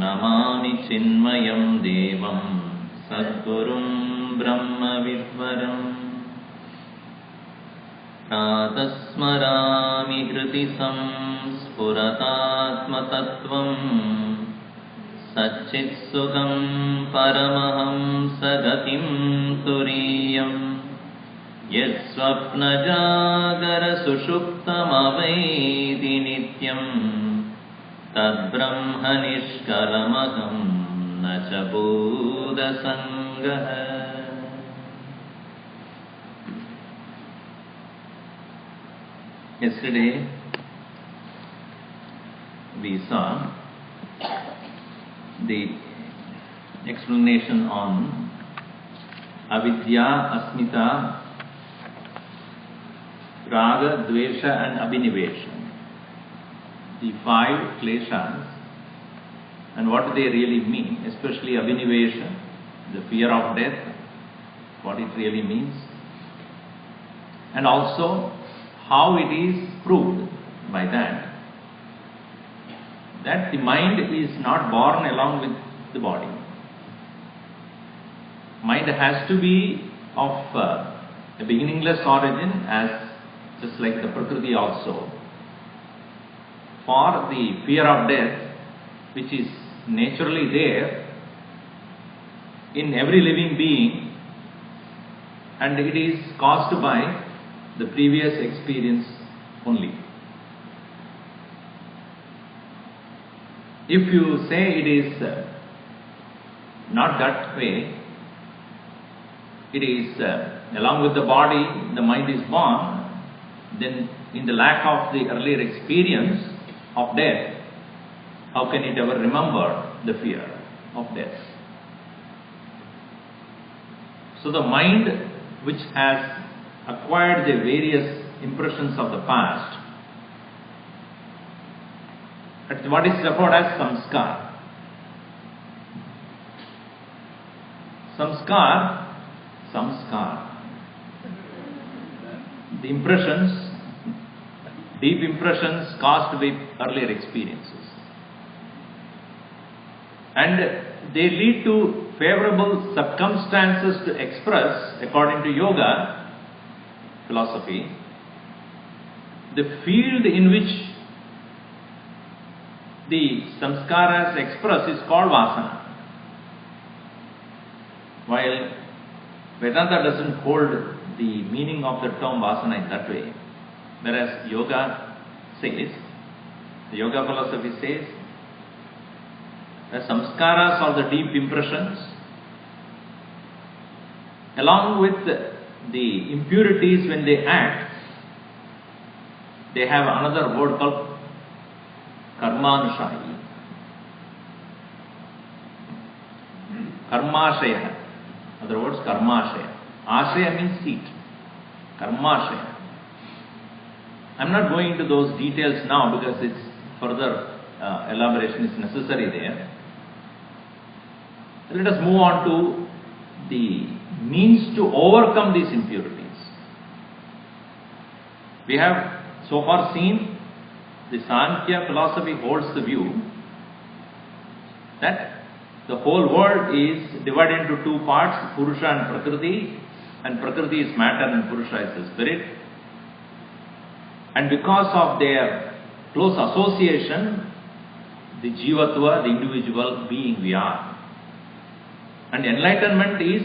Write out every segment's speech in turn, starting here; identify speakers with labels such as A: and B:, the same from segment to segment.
A: नमामि चिन्मयं देवं सद्गुरुं ब्रह्मविद्वरम् प्रातस्मरामि हृदि संस्फुरतात्मतत्त्वम् सच्चित्सुखं परमहंसगतिं तुरीयम् यत्स्वप्नजागरसुषुप्तमवैधि नित्यम् तद्ब्रह्मनिष्कलमहं न च भूतसङ्गः। Yesterday we saw the explanation on avidya, asmita, raga, dvesha and abhinivesha. The 5 kleshas and what they really mean, especially abhinivesha, the fear of death, what it really means, and also how it is proved by that the mind is not born along with the body. Mind has to be of a beginningless origin, as just like the Prakriti also. For the fear of death, which is naturally there in every living being, and it is caused by the previous experience only. If you say it is not that way, it is along with the body, the mind is born, then in the lack of the earlier experience of death, how can it ever remember the fear of death? So the mind, which has acquired the various impressions of the past, that's what is referred as samskar. Samskar. The impressions, deep impressions caused with earlier experiences. And they lead to favorable circumstances to express, according to yoga philosophy, the field in which the samskaras express is called vasana. While Vedanta doesn't hold the meaning of the term vasana in that way, whereas yoga says, the yoga philosophy says, the samskaras are the deep impressions, along with the impurities when they act, they have another word called karmanushayi. Karmashaya. In other words, Karmashaya. Ashaya means seat. Karmashaya. I am not going into those details now because it's further elaboration is necessary there. Let us move on to the means to overcome these impurities. We have so far seen the Sankhya philosophy holds the view that the whole world is divided into two parts, Purusha and Prakriti, and Prakriti is matter and Purusha is the spirit. And because of their close association, the Jivatva, the individual being we are. And enlightenment is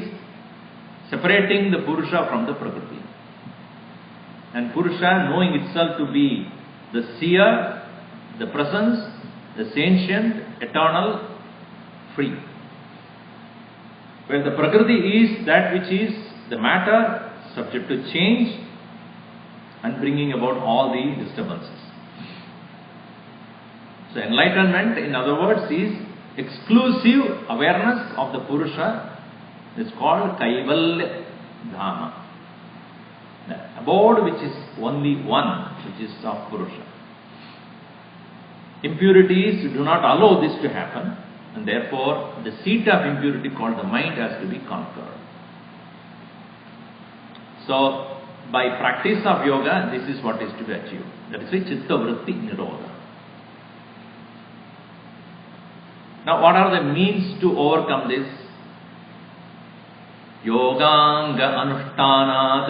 A: separating the Purusha from the Prakriti. And Purusha knowing itself to be the seer, the presence, the sentient, eternal, free. Where the Prakriti is that which is the matter, subject to change and bringing about all the disturbances. So enlightenment, in other words, is exclusive awareness of the Purusha. It's called Kaivalya Dhama. The abode which is only one, which is of Purusha. Impurities do not allow this to happen, and therefore the seat of impurity called the mind has to be conquered. So by practice of yoga, this is what is to be achieved. That is the Chitta Vritti Nirodha. Now what are the means to overcome this? Yoganga Anushtanad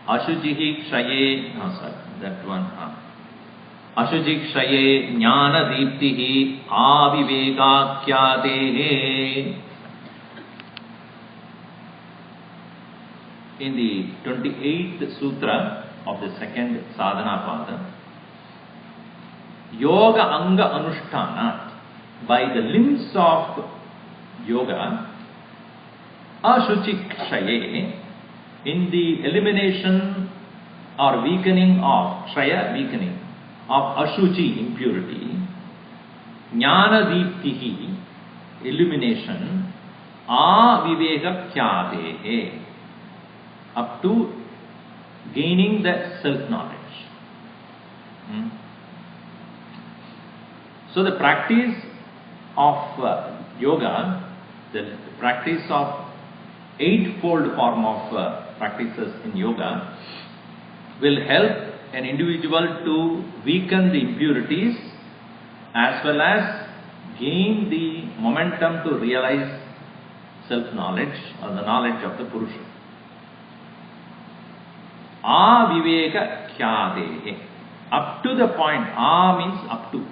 A: Ashujihi Kshaye, that one. Ashuji Kshaye Jnana Deeptihi Avivekakyatehe. In the 28th Sutra of the second Sadhana Pada, Yoga Anga Anushtana, by the limbs of yoga, Ashuchi Kshaye, in the elimination or weakening of, Kshaya weakening, of Ashuchi impurity, Jnana Deeptihi, illumination, Aviveka Kyatehe, up to gaining the self-knowledge. So the practice of yoga, the practice of eightfold form of practices in yoga will help an individual to weaken the impurities as well as gain the momentum to realize self-knowledge or the knowledge of the Purusha. Aviveka Kyadehe. Up to the point. A means up to.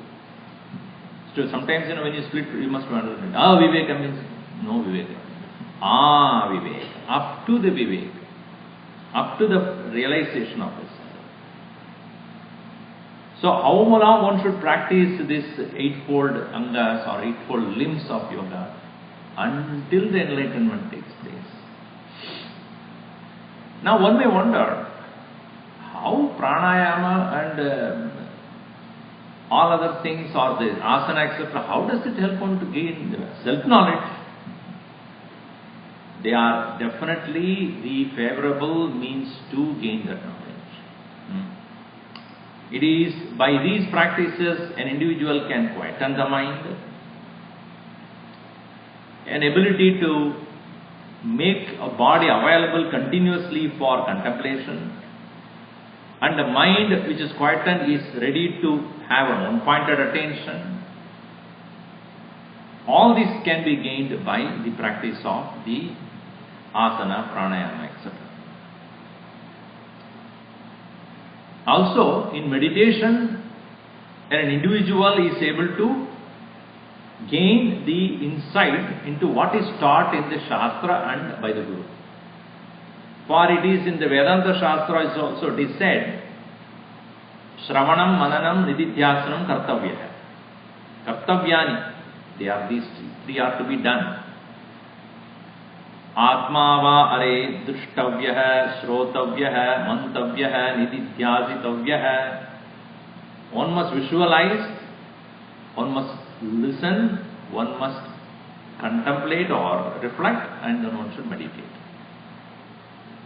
A: So sometimes when you split, you must understand. Aviveka means no Viveka. Aviveka. Up to the Viveka. Up to the realization of this. So how long one should practice this eightfold angas or eightfold limbs of yoga until the enlightenment takes place? Now one may wonder, how pranayama and all other things or the asana etc., how does it help one to gain self-knowledge? They are definitely the favorable means to gain that knowledge. It is by these practices an individual can quieten the mind, an ability to make a body available continuously for contemplation, and the mind which is quietened is ready to have an one-pointed attention. All this can be gained by the practice of the asana, pranayama, etc. Also, in meditation, an individual is able to gain the insight into what is taught in the Shastra and by the Guru. For it is in the Vedanta Shastra is also it is said, Shravanam, Mananam, Nididhyasanam, Kartavya. Kartavyani, they are these three are to be done. Atma va are drishtavya, shrotavya, mantavya, nididhyasitavya. One must visualize, one must listen, one must contemplate or reflect, and then one should meditate.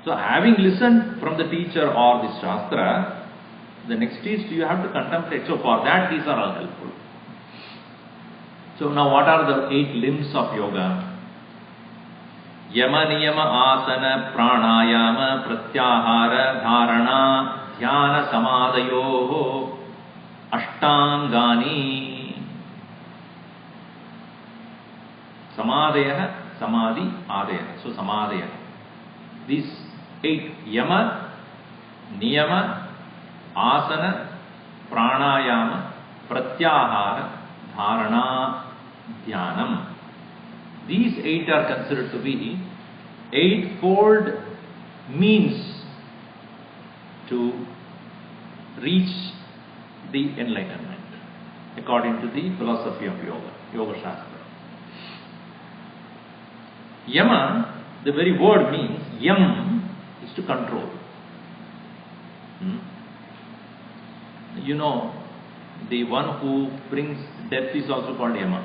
A: So having listened from the teacher or the Shastra, the next is you have to contemplate. So for that these are all helpful. So now what are the 8 limbs of yoga? Yama, Niyama, Asana, Pranayama, Pratyahara, Dharana, Dhyana, Samadayo, Ashtangani. Samadaya, Samadhi, Adaya. So Samadaya. These 8: Yama, Niyama, Asana, Pranayama, Pratyahara, Dharana, Dhyanam. These 8 are considered to be 8-fold means to reach the enlightenment, according to the philosophy of yoga, Yoga Shastra. Yama, the very word means, yam is to control. You know, the one who brings death is also called Yama.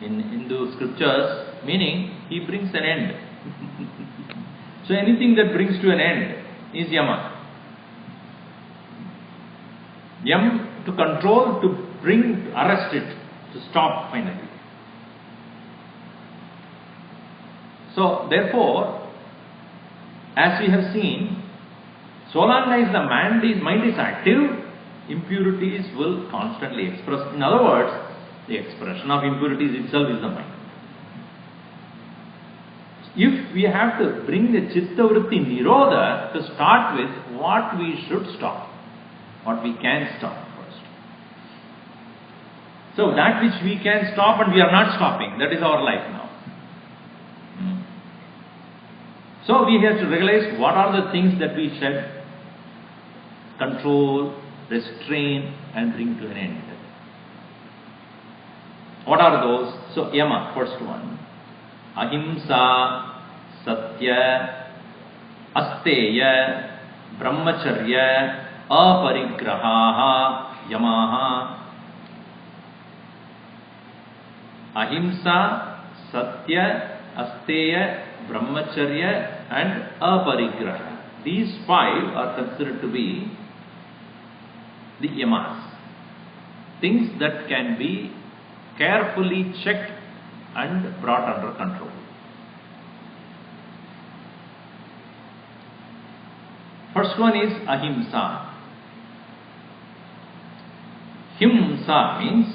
A: In Hindu scriptures, meaning he brings an end. So anything that brings to an end is Yama. Yam, to control, to bring, to arrest it, to stop finally. So therefore, as we have seen, so long as the mind is active, impurities will constantly express. In other words, the expression of impurities itself is the mind. If we have to bring the Chitta Vritti Nirodha, to start with, what we should stop, what we can stop first. So that which we can stop and we are not stopping, that is our life now. So we have to realize what are the things that we should control, restrain, and bring to an end. What are those? So Yama, first one. Ahimsa, Satya, Asteya, Brahmacharya, Aparigraha, Yamaha. Ahimsa, Satya, Asteya, Brahmacharya, and Aparigraha. These 5 are considered to be the Yamas. Things that can be carefully checked and brought under control. First one is Ahimsa. Himsa means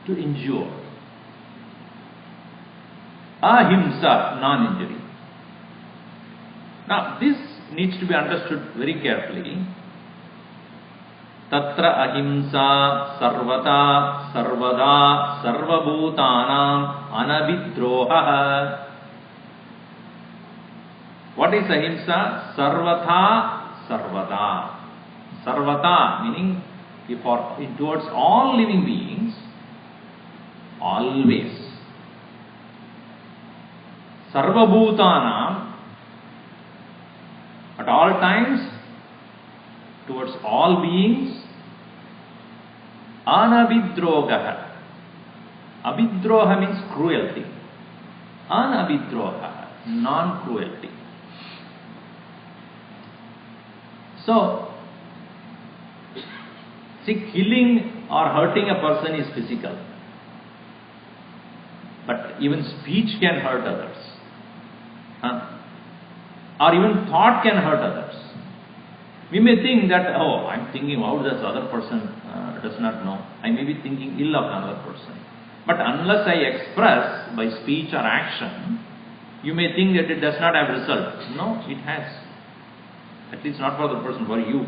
A: to injure. Ahimsa, non-injury. Now this needs to be understood very carefully. Tatra ahimsa sarvata sarvada sarvabhutanam anavidroha. What is ahimsa? Sarvata sarvada. Sarvata meaning towards all living beings, always. Sarvabhutanam, at all times, towards all beings. Anavidroha. Avidroha means cruelty. Anavidroha, non-cruelty. So, see, killing or hurting a person is physical. But even speech can hurt others. Or even thought can hurt others. We may think that, oh, I'm thinking, how this other person does not know. I may be thinking ill of another person. But unless I express by speech or action, you may think that it does not have result. No, it has. At least not for the person, for you.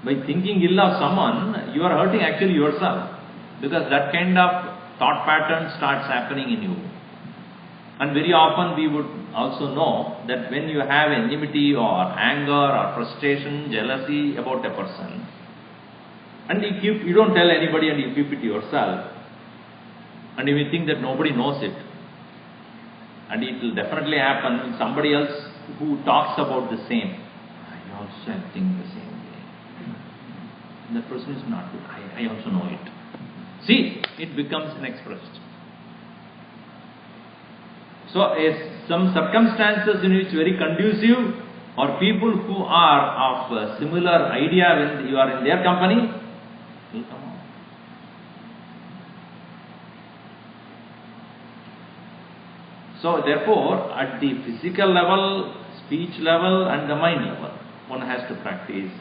A: By thinking ill of someone, you are hurting actually yourself. Because that kind of thought pattern starts happening in you. And very often we would also know that when you have enmity or anger or frustration, jealousy about a person, and you don't tell anybody and you keep it to yourself, and you may think that nobody knows it, and it will definitely happen when somebody else who talks about the same, I also think the same way. That person is not good. I also know it. See, it becomes unexpressed. So, some circumstances in which very conducive, or people who are of a similar idea when you are in their company, will come out. So, therefore, at the physical level, speech level, and the mind level, one has to practice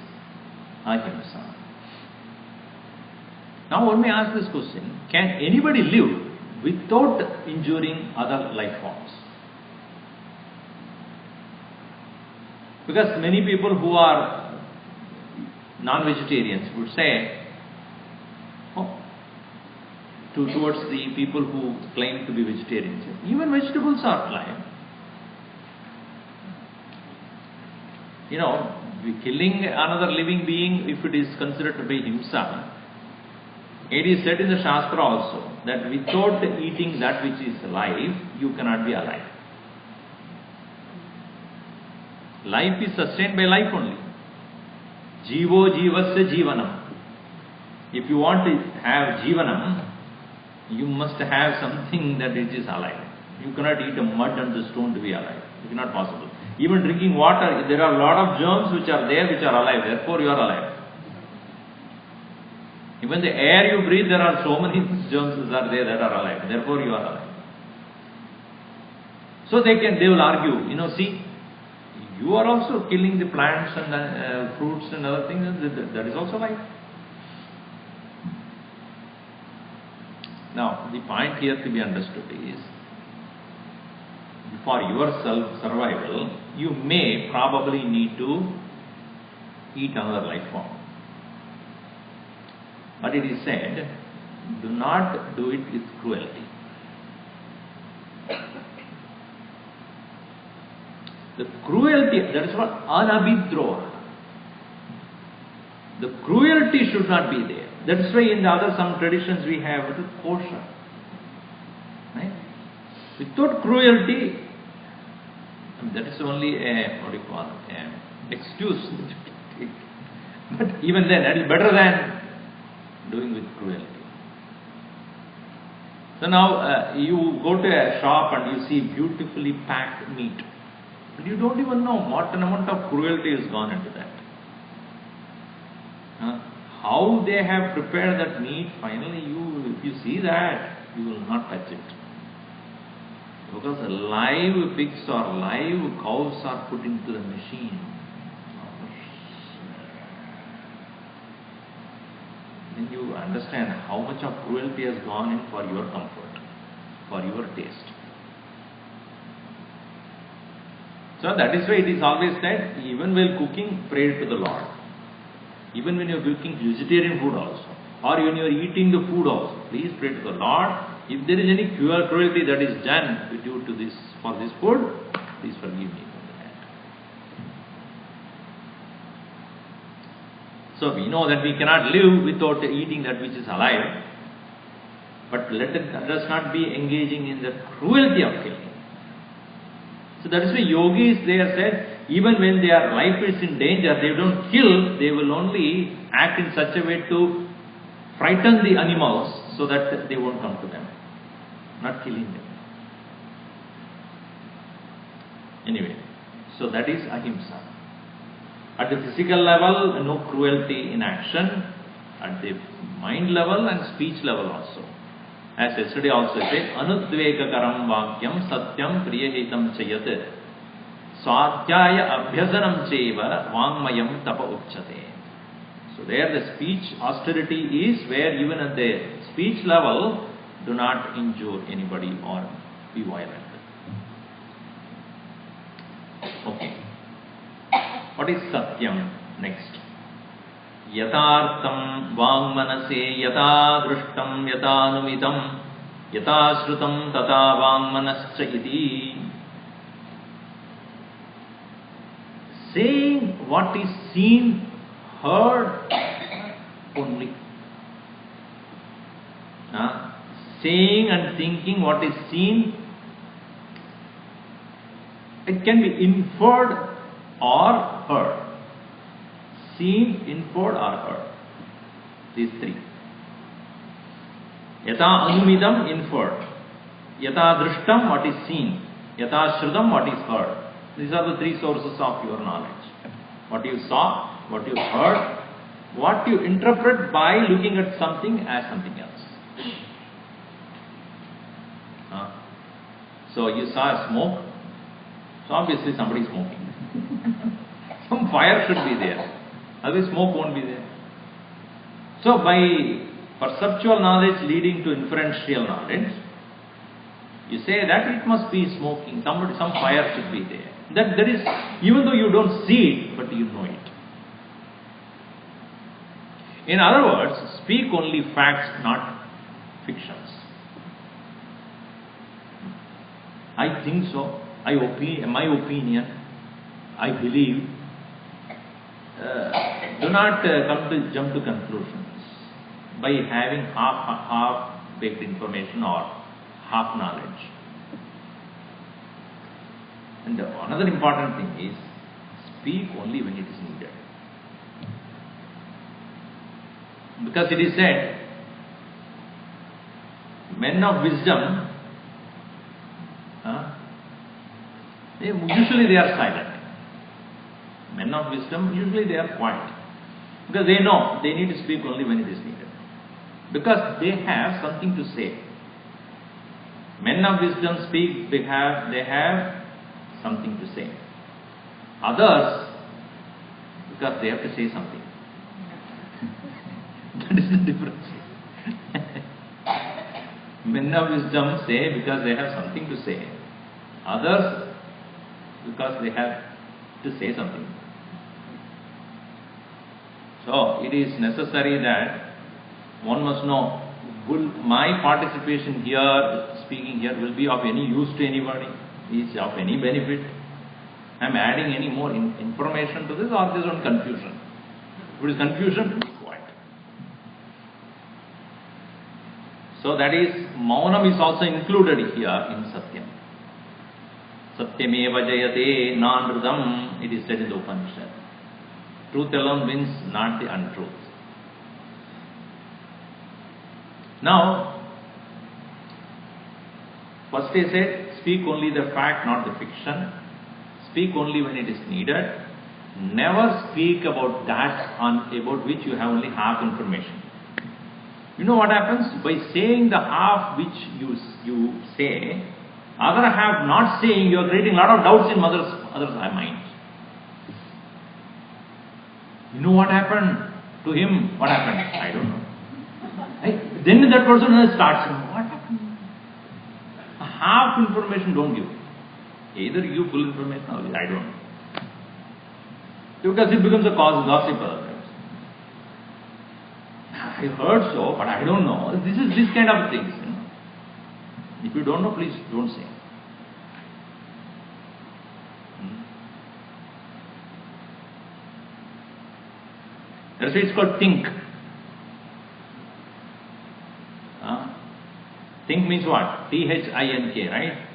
A: ahimsa. Now, one may ask this question: can anybody live without injuring other life forms? Because many people who are non-vegetarians would say, towards the people who claim to be vegetarians, even vegetables are live. Killing another living being, if it is considered to be himsa, it is said in the Shastra also that without eating that which is alive, you cannot be alive. Life is sustained by life only. Jivo jivasya jivanam. If you want to have jivanam, you must have something that it is alive. You cannot eat a mud and the stone to be alive. It is not possible. Even drinking water, there are a lot of germs which are there, which are alive. Therefore, you are alive. Even the air you breathe, there are so many germs that are there that are alive. Therefore, you are alive. So they will argue, see, you are also killing the plants and fruits and other things. That is also life. Now, the point here to be understood is, for your self-survival, you may probably need to eat another life form. But it is said, do not do it with cruelty. The cruelty, that is what anabhidroha. The cruelty should not be there. That is why in the some traditions we have it is kosher. Right? Without cruelty, that is only excuse. But even then, that is better than doing with cruelty. So now you go to a shop and you see beautifully packed meat. And you don't even know what an amount of cruelty has gone into that. How they have prepared that meat, finally if you see that, you will not touch it. Because live pigs or live cows are put into the machine. Then you understand how much of cruelty has gone in for your comfort, for your taste. So that is why it is always said, even while cooking, pray to the Lord. Even when you are cooking vegetarian food also, or when you are eating the food also, please pray to the Lord. If there is any cruelty that is done due to this, for this food, please forgive me for that. So we know that we cannot live without eating that which is alive, but let us not be engaging in the cruelty of killing. So that is why yogis, they have said, even when their life is in danger, they don't kill, they will only act in such a way to frighten the animals so that they won't come to them. Not killing them. Anyway, so that is ahimsa. At the physical level, no cruelty in action. At the mind level and speech level also. As yesterday also said, anudvekakaram vakyam satyam priyahitam chayat swadhyaya abhyasanam cheva vangmayam tapa uchate. So there the speech austerity is where even at the speech level, do not injure anybody or be violent. Okay. What is satyam next? Yatartham vangmanase yata drushtam yata numitam yata shrutam tata vangmanascha iti. Saying what is seen, heard only. Saying and thinking what is seen, it can be inferred or heard. Seen, inferred or heard. These three. Yata anumidam, inferred. Yata drishtam, what is seen. Yata shrutam, what is heard. These are the three sources of your knowledge. What you saw, what you heard, what you interpret by looking at something as something else. So you saw smoke, so obviously somebody is smoking. Some fire should be there, otherwise smoke won't be there. So by perceptual knowledge leading to inferential knowledge, you say that it must be smoking, some fire should be there. That is, even though you don't see it, but you know it. In other words, speak only facts, not fictions. I think so, my opinion, I believe. Do not jump to conclusions by having half-baked information or half knowledge. And another important thing is, speak only when it is needed. Because it is said, men of wisdom, usually they are silent. Men of wisdom, usually they are quiet. Because they know they need to speak only when it is needed. Because they have something to say. Men of wisdom speak, they have something to say. Others, because they have to say something. That is the difference. Men of wisdom say because they have something to say. Others, because they have to say something. So, it is necessary that one must know, will my participation here, speaking here, will be of any use to anybody? Is of any benefit? I am adding any more information to this, or this is confusion? If it is confusion, be quiet. So that is, Maunam is also included here in Satyam. Satyameva jayate nanrudam, it is said in the Upanishad. Truth alone wins, not the untruth. Now, first he said, speak only the fact, not the fiction. Speak only when it is needed. Never speak about that about which you have only half information. You know what happens? By saying the half which you say, other half not saying, you are creating a lot of doubts in others' minds. You know what happened to him? What happened? I don't know. Then that person starts saying, what happened? Half information don't give. Either you full information or I don't know. Because it becomes a cause of gossip otherwise. I heard so, but I don't know. This kind of things. You know. If you don't know, please don't say. That's why it's called think. Think means what? T-H-I-N-K, right?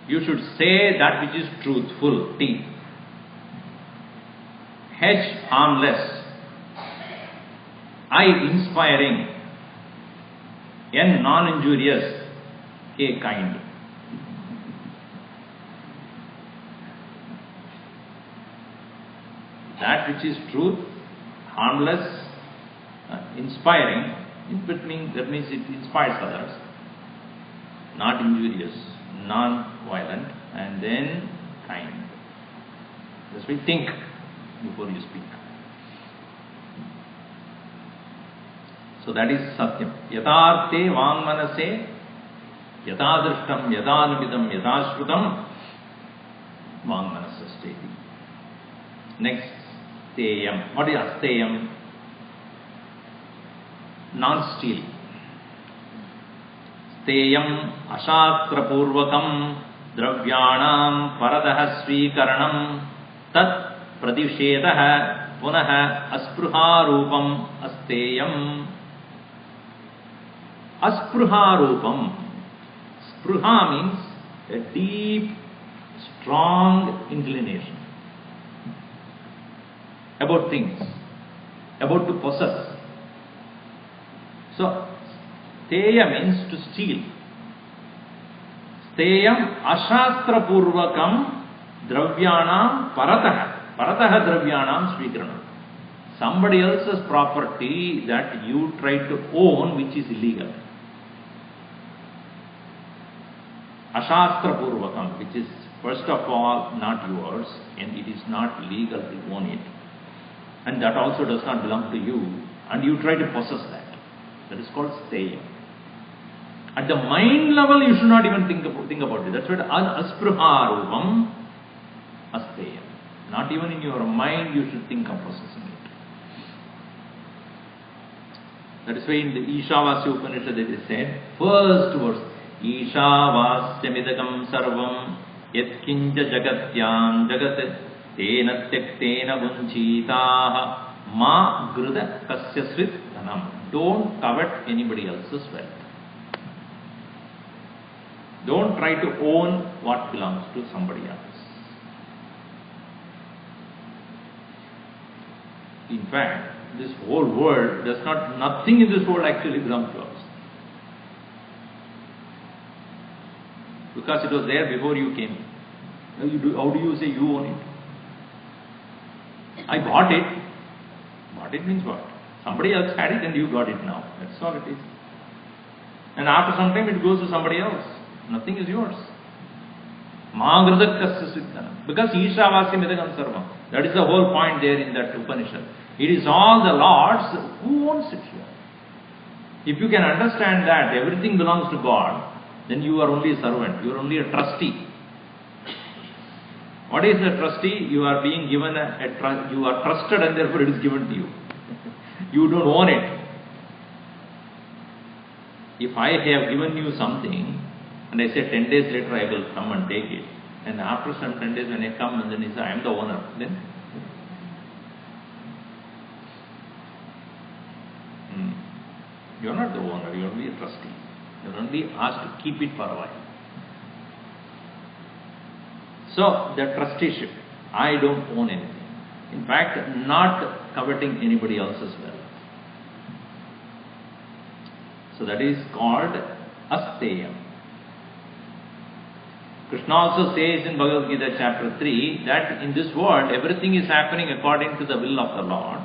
A: You should say that which is truthful. T. H, harmless. I, inspiring. N, non-injurious. K, kind. That which is truth, harmless, inspiring, that means it inspires others, not injurious, non-violent, and then kind. That's why think before you speak. So that is Satyam. Yatarte vangmanase yatadrishtam yadanubidam yadashrutam vangmanasasteti. Next, steyam. What is asteyam? Non-stealing. Steyam ashatrapurvakam dravyanam paradaha swikaranam tat pratishetaha punaha aspruharupam asteyam. Aspruharupam. Spruha means a deep, strong inclination about things, about to possess. So, steya means to steal. Steyam ashastra purvakam dravyanam parataha. Parataha dravyanam svikranam. Somebody else's property that you try to own which is illegal. Ashastra purvakam, which is first of all not yours, and it is not legal to own it. And that also does not belong to you, and you try to possess that. That is called steyam. At the mind level, you should not even think about it. That's what aspruharupam asteyam. Not even in your mind you should think of possessing it. That is why in the Ishavasya Upanishad it is said, first verse, Ishavasyamidakam sarvam yatkinja jagatyam jagat tena tyaktena vunchitaha ma gruda kasya svit dhanam. Don't covet anybody else's wealth. Don't try to own what belongs to somebody else. In fact, this whole world does not, nothing in this world actually belongs to us. Because it was there before you came. How do you say you own it? I bought it. Bought it means what? Somebody else had it and you got it now. That's all it is. And after some time it goes to somebody else. Nothing is yours. Because Ishavasya Midagam Sarvam. That is the whole point there in that Upanishad. It is all the Lord's. Who owns it here? If you can understand that everything belongs to God, then you are only a servant. You are only a trustee. What is a trustee? You are being given you are trusted and therefore it is given to you. You don't own it. If I have given you something and I say 10 days later I will come and take it, and after some 10 days when I come and then he says I am the owner, then you are not the owner, you are only a trustee. You are only asked to keep it for a while. So, the trusteeship, I don't own anything. In fact, not coveting anybody else's wealth. So that is called asteyam. Krishna also says in Bhagavad Gita chapter 3 that in this world everything is happening according to the will of the Lord.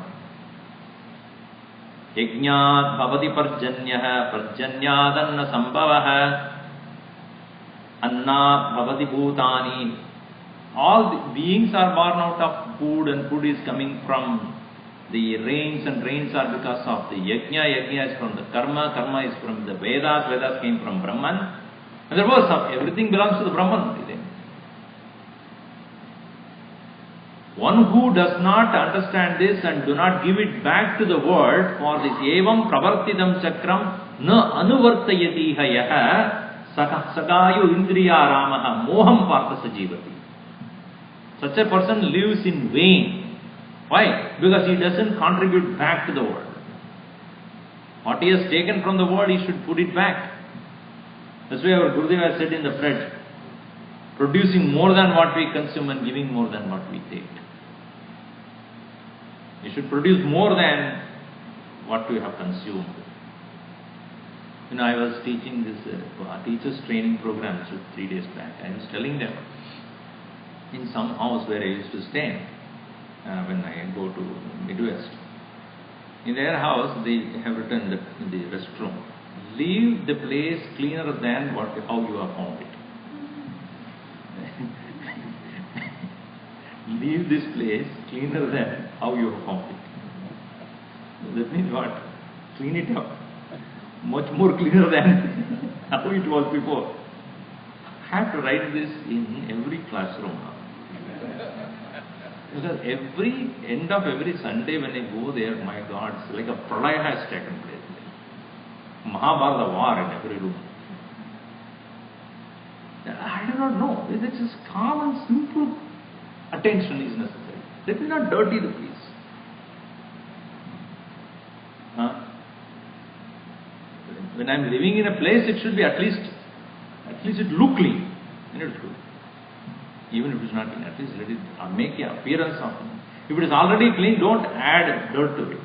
A: Yajñāt bhavati parjanyah parjanyadanna sambhavah annāt bhavati bhutani. All the beings are born out of food, and food is coming from the rains, and rains are because of the yajna. Yajna is from the karma, karma is from the Vedas, Vedas came from Brahman. And therefore everything belongs to the Brahman. One who does not understand this and do not give it back to the world for this evam pravartidam chakram na anuvartayati hayaha sagayu indriya ramaha moham partha sajivati. Such a person lives in vain. Why? Because he doesn't contribute back to the world. What he has taken from the world, he should put it back. That's why our Gurudev has said in the pledge, producing more than what we consume and giving more than what we take. You should produce more than what you have consumed. I was teaching this teachers training program 3 days back. I was telling them, in some house where I used to stay, when I go to Midwest, in their house they have written in the restroom, leave the place cleaner than how you have found it. Leave this place cleaner than how you have found it. That means what? Clean it up. Much more cleaner than how it was before. I have to write this in every classroom now. Because every end of every Sunday when I go there, my God, it's like a pralaya has taken place. Mahabharata war in every room. I do not know. It's just calm and simple attention is necessary. Let me not dirty the place. When I am living in a place, it should be at least it look clean. It's good. Even if it is not clean, at least let it make the appearance of it. If it is already clean, don't add dirt to it.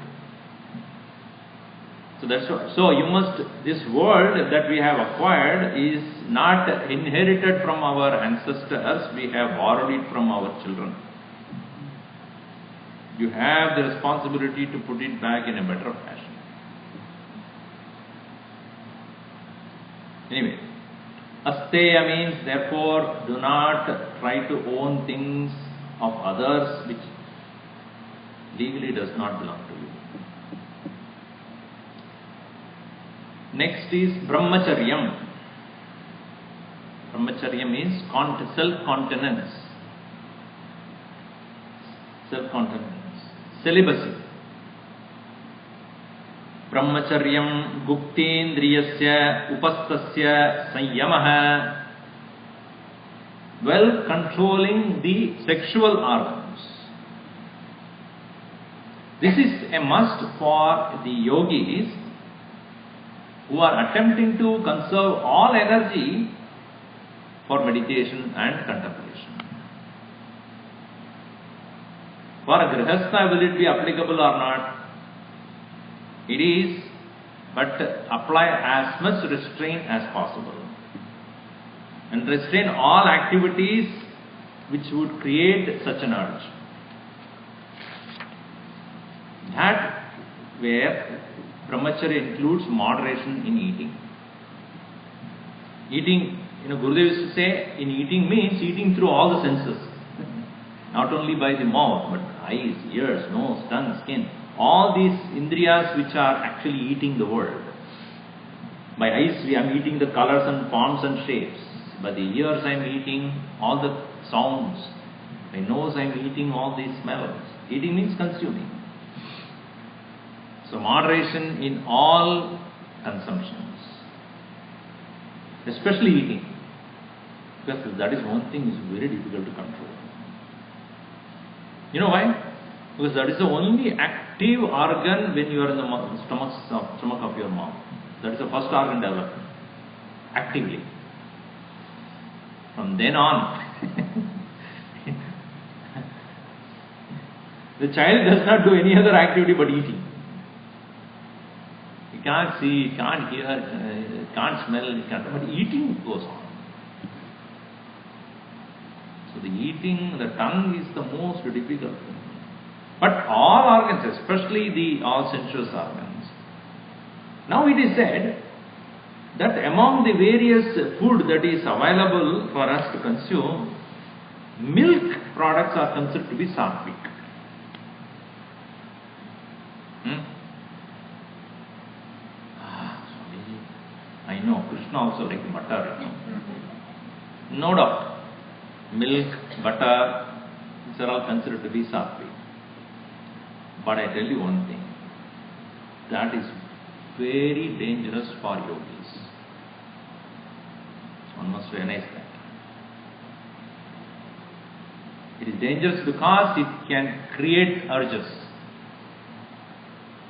A: So that's what, so you must, this world that we have acquired is not inherited from our ancestors, we have borrowed it from our children. You have the responsibility to put it back in a better fashion. Anyway, asteya means therefore do not try to own things of others which legally does not belong to you. Next is brahmacharyam. Brahmacharya means self-continence. Self-continence. Celibacy. Brahmacharyam guktendriyasya upastasya sanyamaha. Well controlling the sexual organs. This is a must for the yogis who are attempting to conserve all energy for meditation and contemplation. For a grihastha, will it be applicable or not? It is, but apply as much restraint as possible. And restrain all activities which would create such an urge. That where brahmacharya includes moderation in eating. Eating, Gurudev used to say, in eating means eating through all the senses. Not only by the mouth, but eyes, ears, nose, tongue, skin. All these indriyas which are actually eating the world. By eyes I am eating the colors and forms and shapes. By the ears I am eating all the sounds. By nose I am eating all these smells. Eating means consuming. So moderation in all consumptions. Especially eating. Because that is one thing is very difficult to control. You know why? Because that is the only active organ when you are in the stomach of your mouth. That is the first organ developed. Actively. From then on, the child does not do any other activity but eating. He can't see, he can't hear, he can't smell, but eating goes on. So the eating, the tongue is the most difficult thing. But all organs, especially the all sensuous organs. Now it is said that among the various food that is available for us to consume, milk products are considered to be sattvic. I know, Krishna also likes butter. No doubt. Milk, butter, these are all considered to be sattvic. But I tell you one thing, that is very dangerous for yogis. So one must realize that. It is dangerous because it can create urges.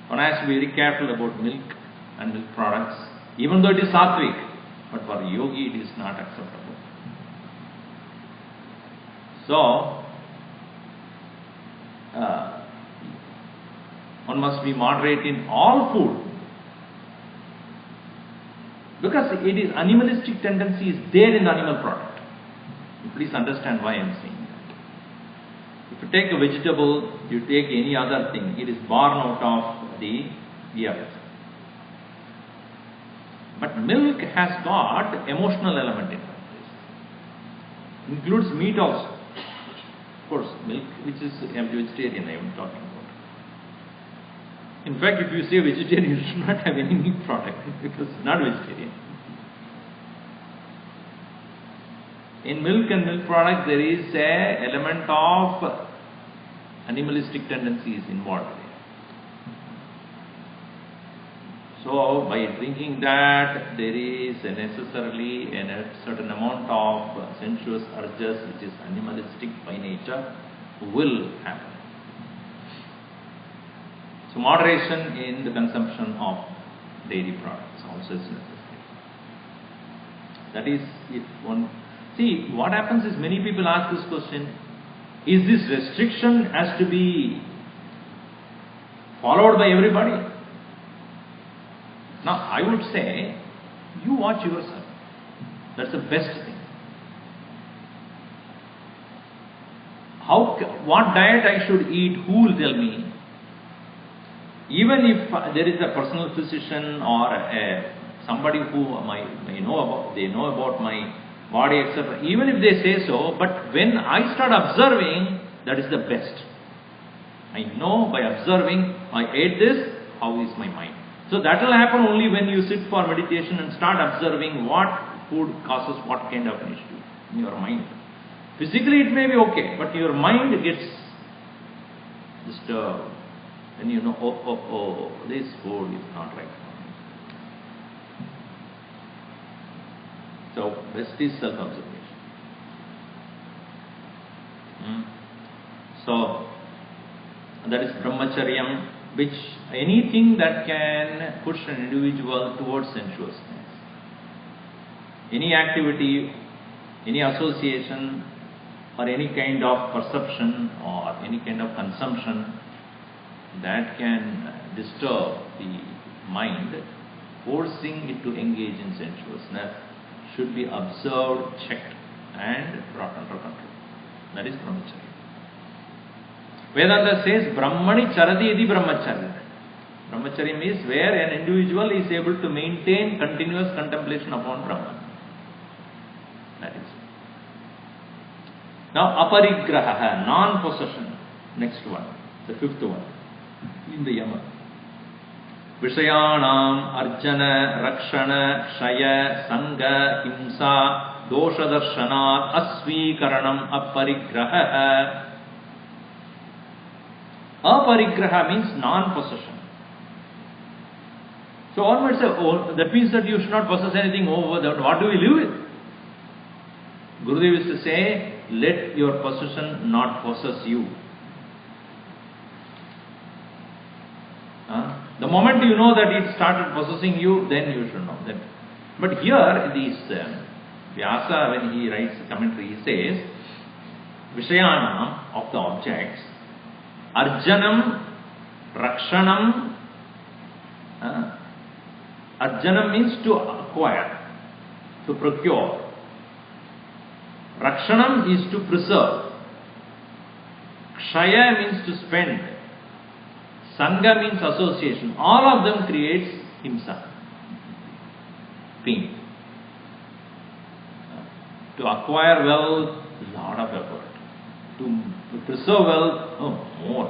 A: One has to be very careful about milk and milk products, even though it is sattvic, but for yogi it is not acceptable. So, one must be moderate in all food. Because it is animalistic tendency is there in the animal product. Please understand why I am saying that. If you take a vegetable, you take any other thing, it is born out of the earth. But milk has got emotional element in it. Includes meat also. Of course, milk, which is vegetarian, I am talking about. In fact, if you say vegetarian, you should not have any meat product because it's not vegetarian. In milk and milk products, there is an element of animalistic tendencies involved. So, by drinking that, there is necessarily a certain amount of sensuous urges which is animalistic by nature will happen. So, moderation in the consumption of dairy products also is necessary. That is, if one... See, what happens is many people ask this question, is this restriction has to be followed by everybody? Now, I would say, you watch yourself. That's the best thing. What diet I should eat, who will tell me? Even if there is a personal physician or somebody who they know about my body, etc. Even if they say so, but when I start observing, that is the best. I know by observing, I ate this, how is my mind? So that will happen only when you sit for meditation and start observing what food causes what kind of an issue in your mind. Physically it may be okay, but your mind gets disturbed when you know, this food is not right for me. So best is self-observation. So that is brahmacharyam, which anything that can push an individual towards sensuousness. Any activity, any association, or any kind of perception or any kind of consumption that can disturb the mind, forcing it to engage in sensuousness, should be observed, checked, and brought under control. That is brahmacharya. Vedanta says, Brahmani charati iti brahmacharya. Brahmacharya means where an individual is able to maintain continuous contemplation upon Brahman. That is. Now, aparigraha, non-possession. Next one, the fifth one, in the Yama. Vishayanam, arjana, rakshana, kshaya, sanga, himsa, dosha darshanat, asvikaranam, aparigraha. Aparigraha means non-possession. So one might say, oh, that means that you should not possess anything over that. What do we live with? Gurudev used to say, let your possession not possess you. The moment you know that it started possessing you, then you should know that. But here, Vyasa, when he writes the commentary, he says, Vishayanam, of the objects, Arjanam, Rakshanam. Arjanam means to acquire, to procure. Rakshanam is to preserve. Kshaya means to spend. Sangha means association. All of them creates himsa, pain. To acquire wealth, lot of effort. To preserve wealth, more.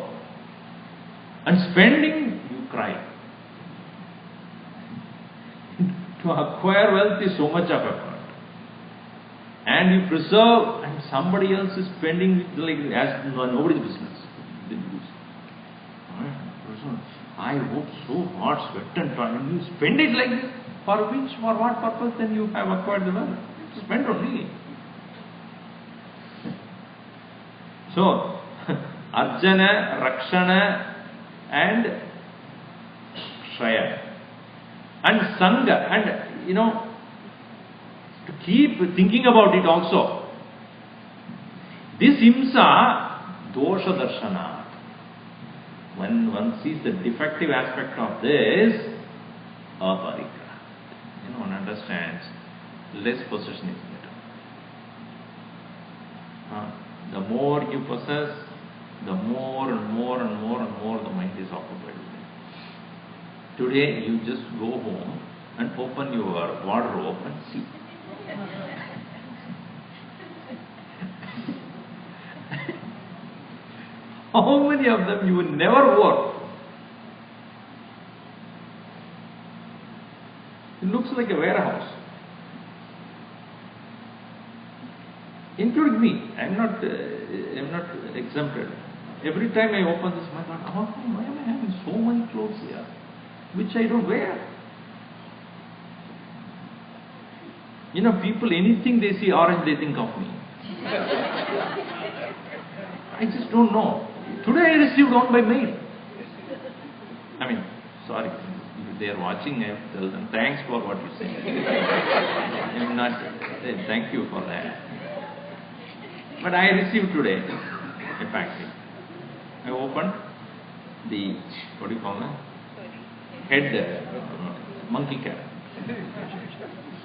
A: And spending, you cry. To acquire wealth is so much of effort. And you preserve, and somebody else is spending like as nobody's business. I work so hard, sweat and toil, and you spend it like this. For what purpose then you have acquired the wealth? Spend only. So, Arjana, Rakshana, and Kshaya. And Sangha, and to keep thinking about it also. This himsa, dosha darshana. When one sees the defective aspect of this, aparigraha. One understands, less possession is better. The more you possess, the more and more and more and more the mind is occupied with it. Today, you just go home and open your wardrobe and see. How many of them you never wore? It looks like a warehouse. Including me. I'm not exempted. Every time I open this, my God, why am I having so many clothes here, which I don't wear? People, anything they see orange, they think of me. I just don't know. Today I received one by mail. Sorry, if they are watching, I have to tell them, thanks for what you say. I'm not saying thank you for that. But I received today a package. I opened the, what do you call that? Head, monkey cat,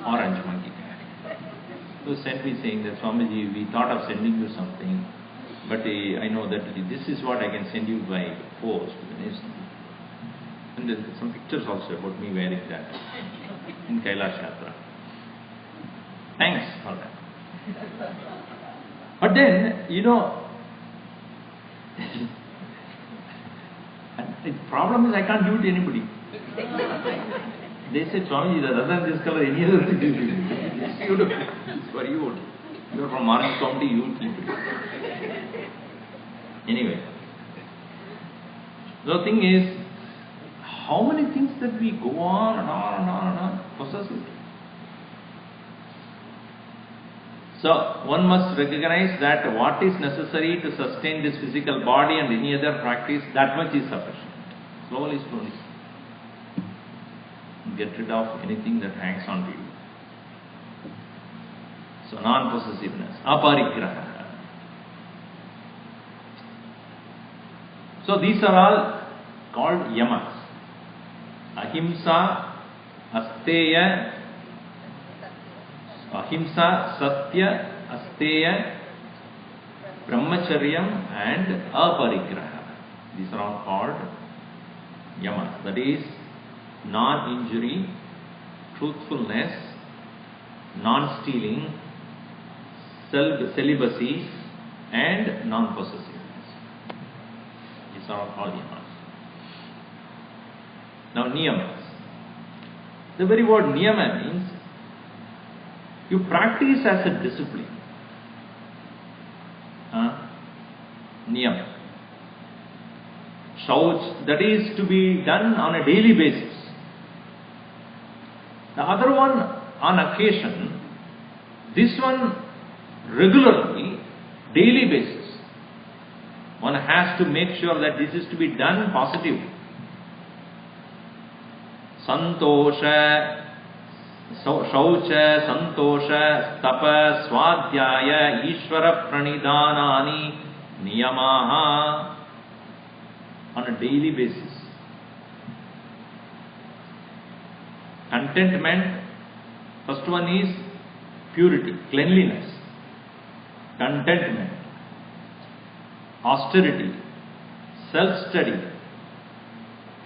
A: orange monkey cat. So sent me saying that Swamiji, we thought of sending you something, but I know that this is what I can send you by post. And there's some pictures also about me wearing that in Kailash Yatra. Thanks for that. But then, the problem is I can't give it to anybody. They said, Swamiji, rather than this color, any other thing you give it. It's beautiful. It's for you only. You're from Orange County, you keep it. Anyway. The thing is, how many things that we go on and on and on and on, possessive. So, one must recognize that what is necessary to sustain this physical body and any other practice, that much is sufficient. Slowly. Get rid of anything that hangs on to you. So, non-possessiveness, aparigraha. So, these are all called yamas. Ahimsa, asteya, ahimsa, satya, asteya, brahmacharyam and aparigraha. These are all called yamas. That is non-injury, truthfulness, non-stealing, celibacy and non-possessiveness. These are all yamas. Now niyamas. The very word niyama means you practice as a discipline. Niyam. Shauch, that is to be done on a daily basis. The other one on occasion, this one regularly, daily basis. One has to make sure that this is to be done positively. Santosha, Shaucha, Santosha, Tapa, Swadhyaya, Ishvara Pranidhanani, Niyamaha, on a daily basis. Contentment, first one is purity, cleanliness. Contentment, austerity, self-study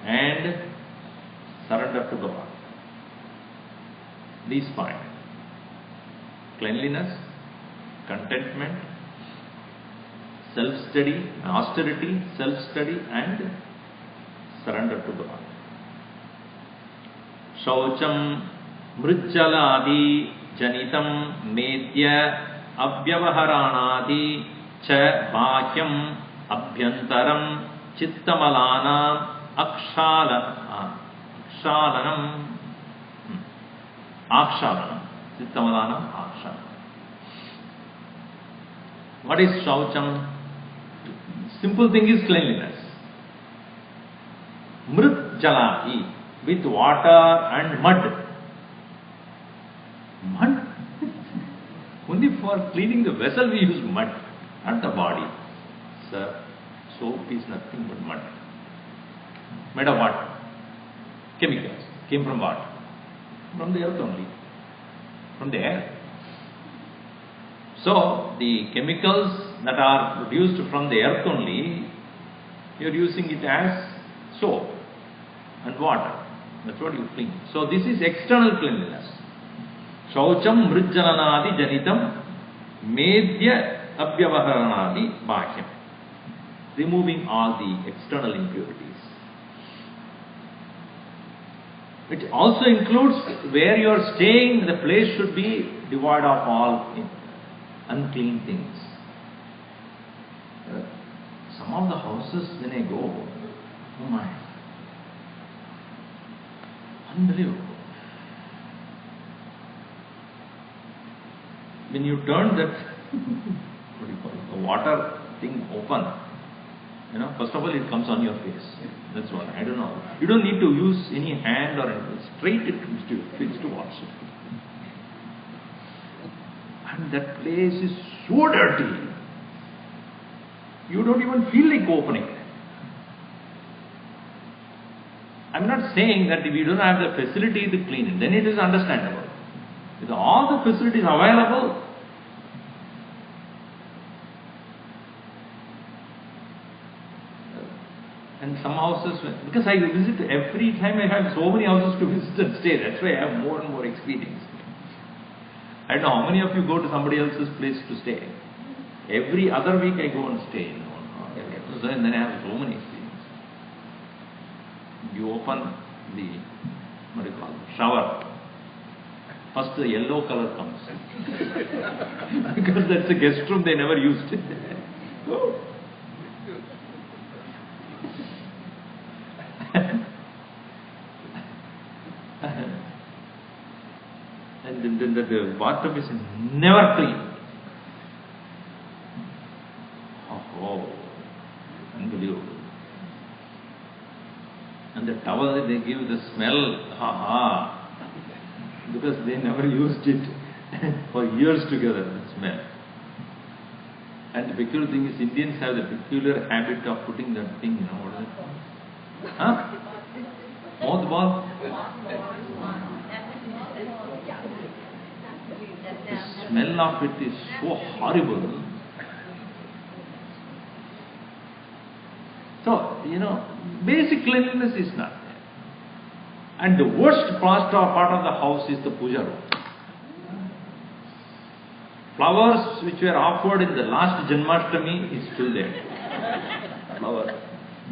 A: and surrender to God. These five: cleanliness, contentment, self-study, austerity, self-study and surrender to God. Shaucham mrijjaladi janitam medya avyavaharanadi cha bhakyam abhyantaram chittamalana akshalanam chittamalana akshalanam. What is shaucham? Simple thing is cleanliness. Mrit jaladi, with water and mud. Mud? Only for cleaning the vessel we use mud, not the body. Sir, soap is nothing but mud. Made of what? Chemicals. Came from what? From the earth only. From the air. So, the chemicals that are produced from the earth only, you are using it as soap and water. That's what you clean. So, this is external cleanliness. Shaucham mrijjalanadi janitam medya avyavaharanadi bhakyam. Removing all the external impurities. It also includes where you are staying, the place should be devoid of all unclean things. Some of the houses when I go, oh my, unbelievable. When you turn that, what do you call it, the water thing open, first of all it comes on your face. That's what, I don't know. You don't need to use any hand or anything. Straight it comes to your face to wash it. And that place is so dirty. You don't even feel like opening it. I'm not saying that if we don't have the facility to clean it, then it is understandable. With all the facilities available, and some houses, because I visit every time, I have so many houses to visit and stay. That's why I have more and more experience. I don't know how many of you go to somebody else's place to stay. Every other week I go and stay. And then I have so many experiences. You open the, what do you call it, shower. First the yellow color comes. Because that's a guest room, they never used it. And then the bathroom is never clean. Oh, unbelievable. And the towel that they give, the smell, because they never used it for years together, the smell. And the peculiar thing is, Indians have the peculiar habit of putting that thing, what is it called? Mothball? The smell of it is so horrible. So, basic cleanliness is not there. And the worst part of the house is the puja room. Flowers which were offered in the last Janmashtami is still there. Flower.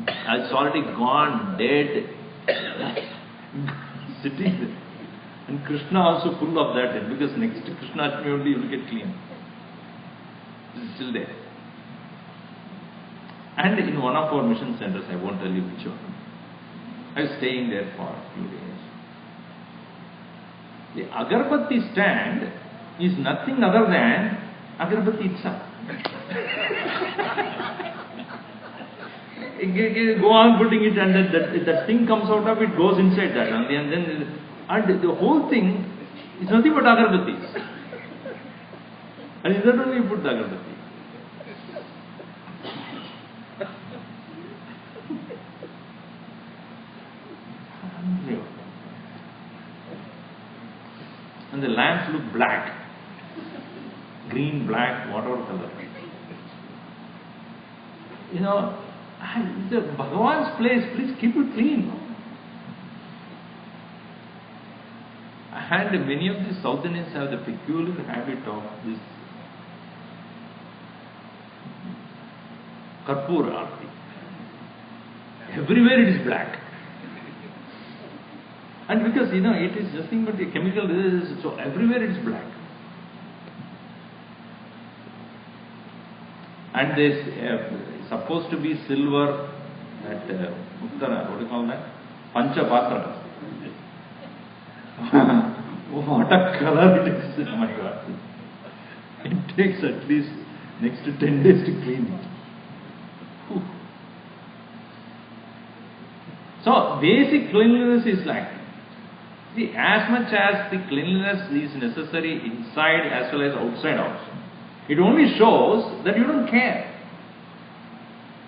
A: It's already gone, dead, sitting there. And Krishna also full of that, because next Krishna Ashtami only you will get clean. It's still there. And in one of our mission centers, I won't tell you which one, I was staying there for a few days. The agarbatti stand is nothing other than agarbatti itself. Go on putting it, and that thing comes out of it, goes inside that only, and then the whole thing is nothing but agarbattis. And in that only you put the agarbatti. And the lamps look black, green, black, whatever color. It's a Bhagavan's place, please keep it clean. And many of the South Indians have the peculiar habit of this Karpura Arti. Everywhere it is black. And because, it is nothing but a chemical disease, so everywhere it is black. And there's supposed to be silver at Uttara, what do you call that? Panchapatra. What a color it is, oh my God. It takes at least next to 10 days to clean it. Whew. So, basic cleanliness is like, see, as much as the cleanliness is necessary inside as well as outside also, it only shows that you don't care.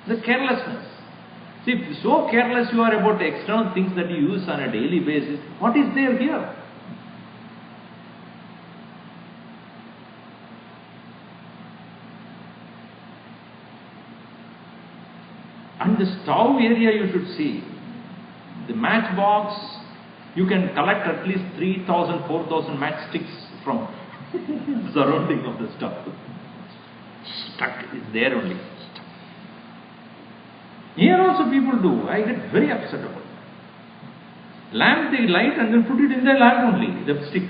A: The carelessness. See, if so careless you are about the external things that you use on a daily basis, what is there here? And the stove area you should see. The matchbox, you can collect at least 3,000, 4,000 matchsticks from the surrounding of the stove. Stuck is there only. Here also people do. I get very upset about it. Lamp they light and then put it in the lamp only, the stick.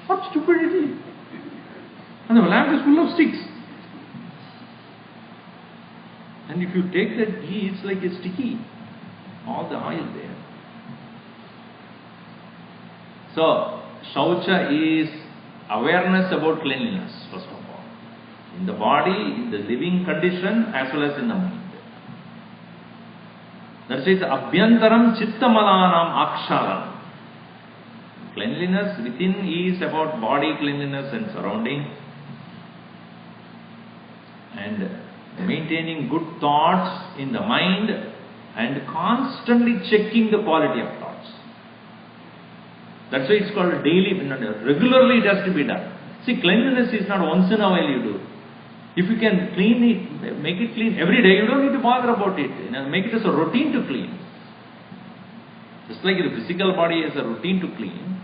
A: What stupidity! And the lamp is full of sticks. And if you take that ghee, it's like a sticky. All the oil there. So, Shaucha is awareness about cleanliness, first of all. In the body, in the living condition, as well as in the mind. That is Abhyantaram Chittamalanam Aksharam. Cleanliness within is about body cleanliness and surrounding. And maintaining good thoughts in the mind and constantly checking the quality of thoughts. That's why it's called daily, regularly it has to be done. See, cleanliness is not once in a while you do. If you can clean it, make it clean every day, you don't need to bother about it. Make it as a routine to clean. Just like the physical body is a routine to clean,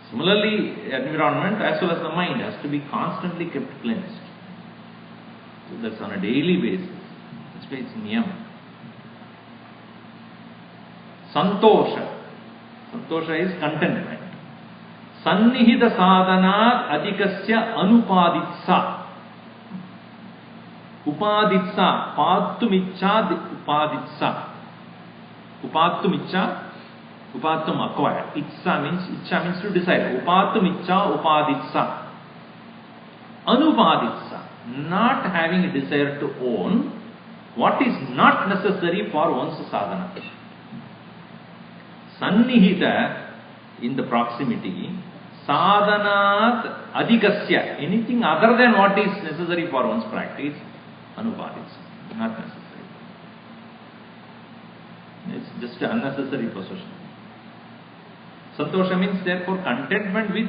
A: similarly, environment as well as the mind has to be constantly kept cleansed. So that's on a daily basis. That's why it's niyam. Santosha. Santosha is contentment. Sannihita sadhanat adhikasya anupaditsa. Upaditsa. Padtumicha upaditsa. Upadtumicha. Upadtum acquire. Icha means to decide. Upadtumicha upaditsa. Anupaditsa. Not having a desire to own what is not necessary for one's sadhana. Sannihita, in the proximity, sadhanat adhikasya, anything other than what is necessary for one's practice, anupaditsa, not necessary. It's just an unnecessary possession. Santosha means therefore contentment with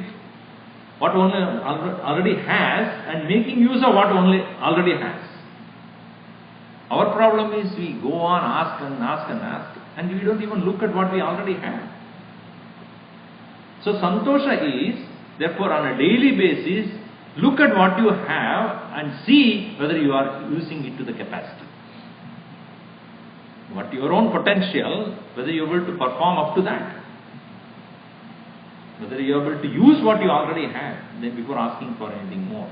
A: what one already has and making use of what one already has. Our problem is we go on ask and ask and ask, and we don't even look at what we already have. So santosha is, therefore on a daily basis, look at what you have and see whether you are using it to the capacity. What your own potential, whether you are able to perform up to that. Whether you are able to use what you already have, then before asking for anything more.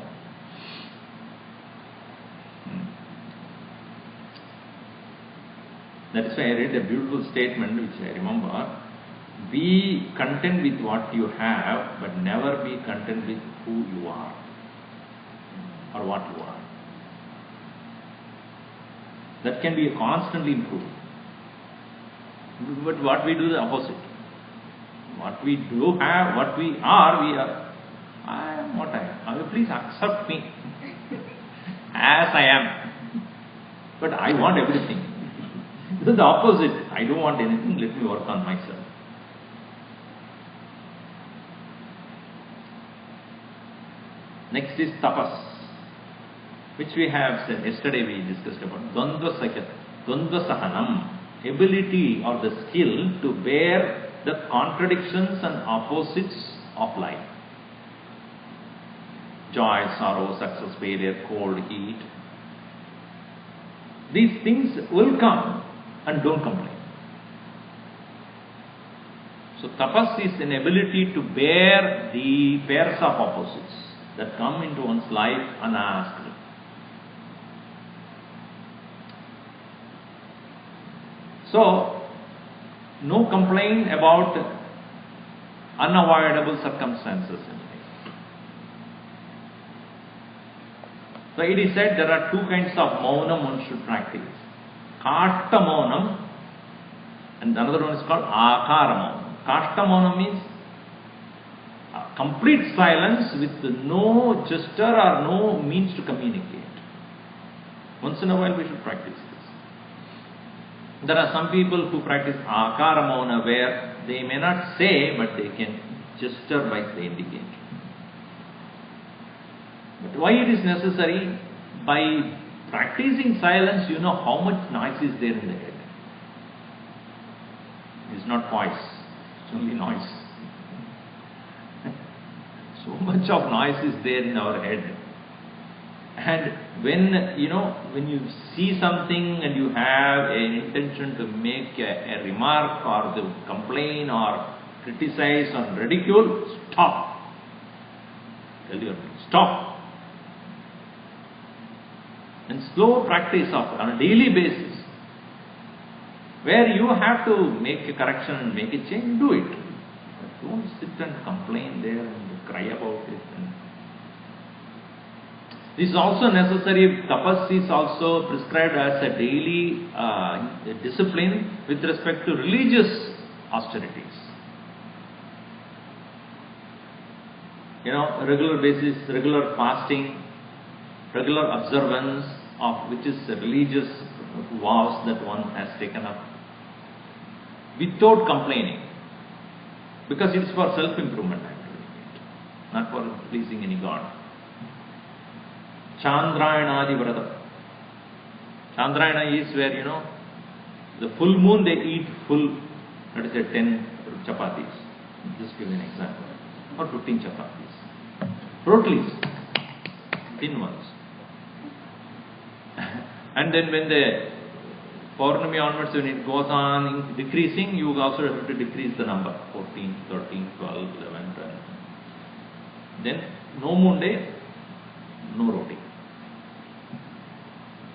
A: That is why I read a beautiful statement which I remember. Be content with what you have, but never be content with who you are or what you are. That can be constantly improved. But what we do the opposite. What we do have, what we are, I am what I am. Please accept me as I am. But I want everything. This is the opposite. I don't want anything, let me work on myself. Next is tapas, which we have said, yesterday we discussed about Dvandva sahanam, ability or the skill to bear the contradictions and opposites of life. Joy, sorrow, success, failure, cold, heat. These things will come and don't complain. So tapas is an ability to bear the pairs of opposites that come into one's life unasked. So, no complaint about unavoidable circumstances in life. So it is said there are two kinds of maunam one should practice. Kashta maunam and another one is called akara maunam. Kashta maunam means complete silence with no gesture or no means to communicate. Once in a while we should practice this. There are some people who practice akara mauna where they may not say but they can gesture by the indication. But why it is necessary? By practicing silence you know how much noise is there in the head. It is not voice, it's only noise. So much of noise is there in our head. And when you see something and you have an intention to make a remark or to complain or criticize or ridicule, stop. Tell your mind, stop. And slow practice of on a daily basis, where you have to make a correction and make a change, do it. But don't sit and complain there and cry about it. This is also necessary. Tapas is also prescribed as a daily discipline with respect to religious austerities. Regular basis, regular fasting, regular observance of which is religious vows that one has taken up, without complaining. Because it's for self-improvement actually, not for pleasing any god. Chandrayanadi Vrata. Chandrayana is where, the full moon they eat full, let us say 10 chapatis. Just give an example. Or 15 chapatis. Rotis, thin ones. And then when the Purnami onwards, when it goes on decreasing, you also have to decrease the number. 14, 13, 12, 11, 12. Then no moon day, no roti.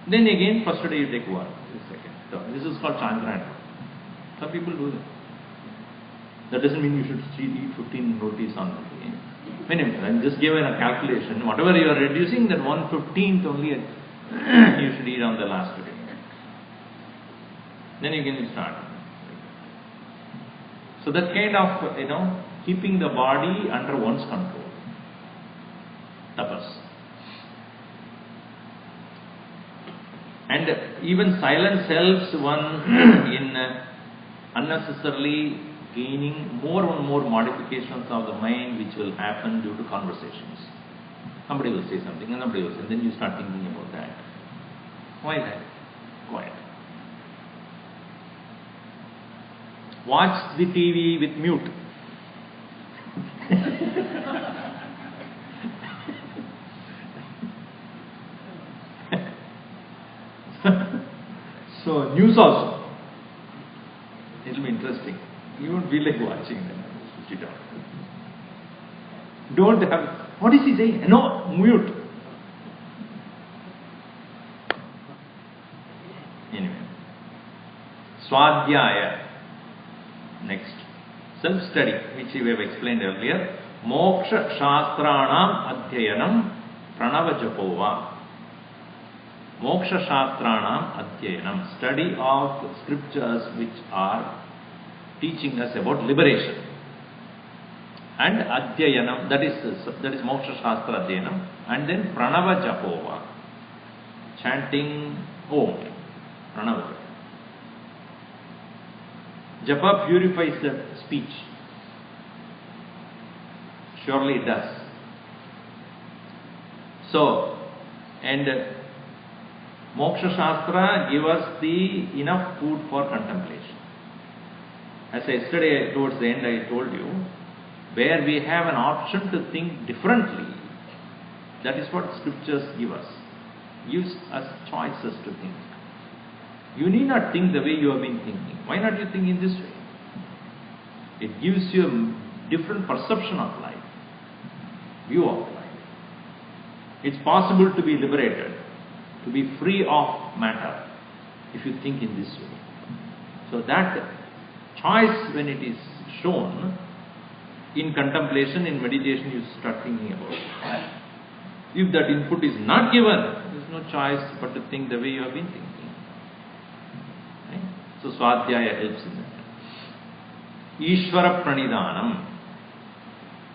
A: Then again, first day you take one, second. So this is called Chandrayana. Some people do that. That doesn't mean you should eat 15 rotis on the day. Anyway, I just gave a calculation. Whatever you are reducing, that 1/15th only you should eat on the last day. Then again you start. So that kind of, keeping the body under one's control. Tapas. And even silence helps one in unnecessarily gaining more and more modifications of the mind which will happen due to conversations. Somebody will say something and somebody will say, and then you start thinking about that. Why that? Quiet. Watch the TV with mute. So news also. It will be interesting. You won't feel like watching them. Switch it off. Don't have. What is he saying? No, mute. Anyway. Swadhyaya. Next. Self-study, which we have explained earlier. Moksha Shastranam Adhyayanam Pranava Japova. Moksha Shastranam Adhyayanam. Study of scriptures which are teaching us about liberation. And Adhyayanam, that is Moksha Shastra Adhyayanam. And then Pranava Japova. Chanting Om. Pranava. Japa purifies the speech. Surely it does. So, and Moksha Shastra gives us the enough food for contemplation. As yesterday towards the end I told you, where we have an option to think differently, that is what scriptures give us. Gives us choices to think. You need not think the way you have been thinking. Why not you think in this way? It gives you a different perception of life, view of life. It's possible to be liberated, to be free of matter, if you think in this way. So that choice, when it is shown in contemplation, in meditation, you start thinking about it. If that input is not given, there is no choice but to think the way you have been thinking. So Swadhyaya helps in that. Ishvara Pranidhanam.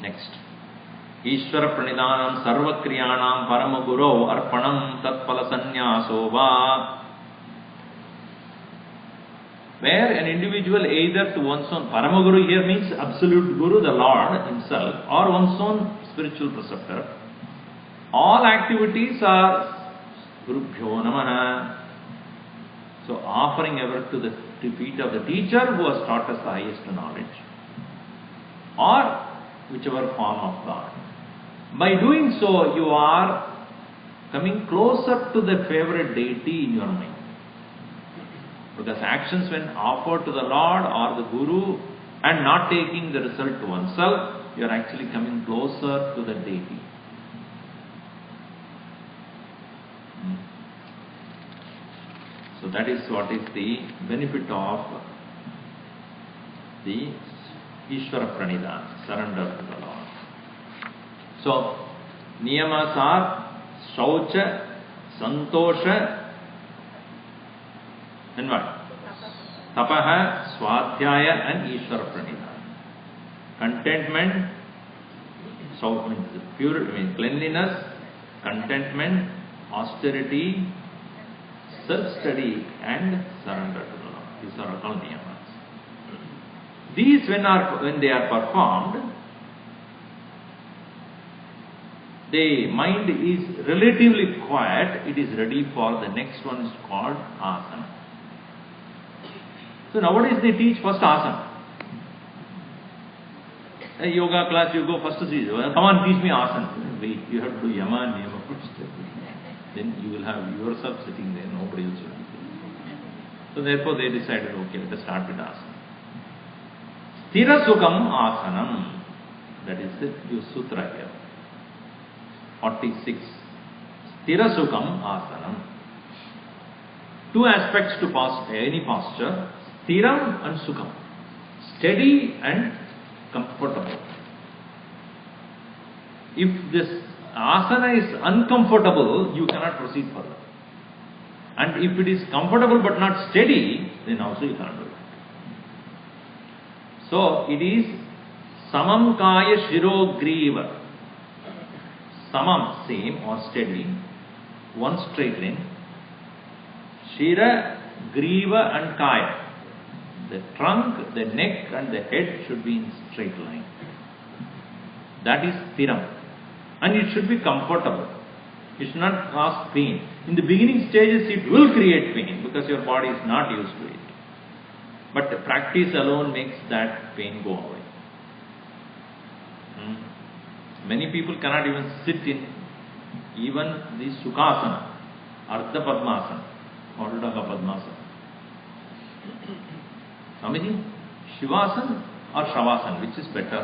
A: Next. Ishvara Pranidhanam Sarva Kriyanam Paramaguro Arpanam Tatpala Sanyaso Va. Where an individual either to one's own Paramaguru here means absolute Guru, the Lord himself, or one's own spiritual preceptor. All activities are Gurubhyo Namaha. So offering ever to the feet of the teacher who has taught us the highest knowledge, or whichever form of God. By doing so, you are coming closer to the favorite deity in your mind. Because actions when offered to the Lord or the Guru and not taking the result to oneself, you are actually coming closer to the deity. So that is what is the benefit of the Ishvara Pranidhana, surrender to the Lord. So, niyamas are Shaucha, Santosha, and what? Tapaha, Swadhyaya, and Ishvara Pranidhana. Contentment, so means cleanliness, contentment, austerity, self-study and surrender to the Lord. These are called niyamas. These when they are performed, the mind is relatively quiet, it is ready for the next one, is called asana. So nowadays they teach first asana. A yoga class, you go first to see, come on, teach me asana. Wait, you have to do yama and niyama first. Then you will have yourself sitting there, nobody else will be there. So therefore they decided, okay, let us start with asana. Sthira Sukham Asanam. That is the sutra here. 46. Sthira Sukham Asanam. Two aspects to any posture. Sthiram and Sukham. Steady and comfortable. If this asana is uncomfortable, you cannot proceed further. And if it is comfortable but not steady, then also you cannot do it. So it is samam kaya shiro griva. Samam, same or steady, one straight line. Shira, griva and kaya. The trunk, the neck and the head should be in straight line. That is thiram. And it should be comfortable. It should not cause pain. In the beginning stages it will create pain because your body is not used to it. But the practice alone makes that pain go away. Many people cannot even sit in even the Sukhasana, Ardha Padmasana, Ardha Padmasana. Swamiji, Shivasana or Shavasana, which is better?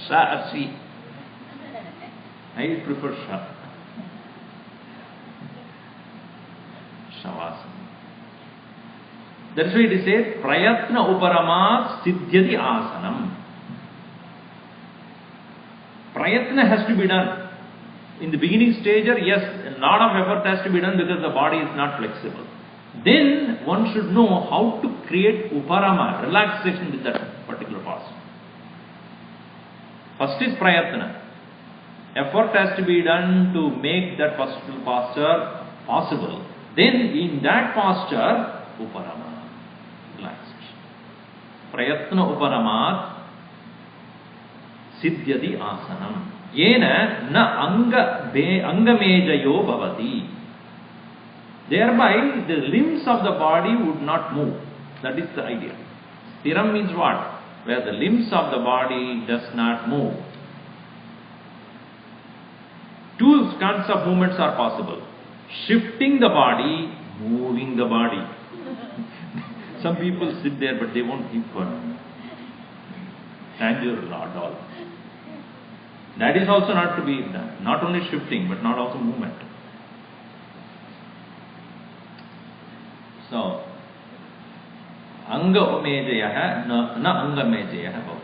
A: Sha or Shi? I prefer Sha. Shavasana. That's why it is said, Prayatna Uparama Siddhyati Asanam. Prayatna has to be done. In the beginning stage, yes, a lot of effort has to be done because the body is not flexible. Then one should know how to create uparama, relaxation with that particular posture. First is prayatna. Effort has to be done to make that particular posture possible. Then in that posture, uparama, relaxation. Prayatna uparamat siddhyati asanam. Yena na angamejayo bhavati. Thereby the limbs of the body would not move. That is the idea. Thiram means what? Where the limbs of the body does not move. Two kinds of movements are possible. Shifting the body, moving the body. Some people sit there but they won't keep tangible at all. That is also not to be done. Not only shifting but not also movement. So, anga umejaya na anga mejaya.